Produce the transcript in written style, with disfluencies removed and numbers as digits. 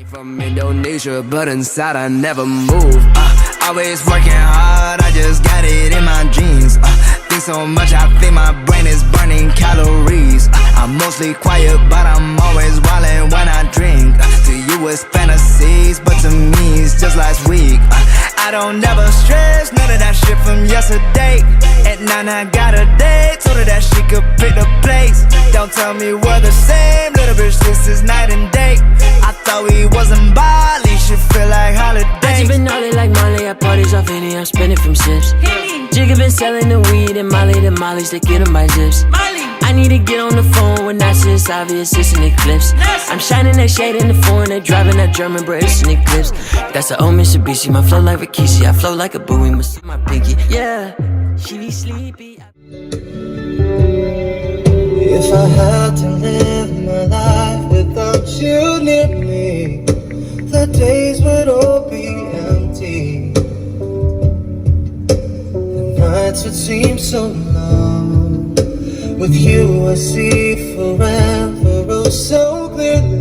From Indonesia, but inside I never move. Always working hard, I just got it in my jeans. Think so much, I think my brain is burning calories. I'm mostly quiet, but I'm always wildin' when I drink. To you it's fantasies, but to me it's just last week. I don't ever stress, none of that shit from yesterday. At 9 I got a date, told her that she could pick the place. Don't tell me we're the same, little bitch, this is night and day. I thought we wasn't Bali, should feel like holiday. I just been gnarly like Molly at parties off Henny, I'm spending from sips. Jigga been selling the weed and Molly the mollies that get 'em by zips. I need to get on the phone when I see it's obvious, it's an eclipse. I'm shining that shade in the foreign, they driving that German, bro, it's an eclipse. That's an old Mitsubishi, my flow like Rikishi, I flow like a buoy, must see my pinky. Yeah, she be sleepy. If I had to live my life without you near me, the days would all be empty. The nights would seem so long. With you I see forever oh so clearly.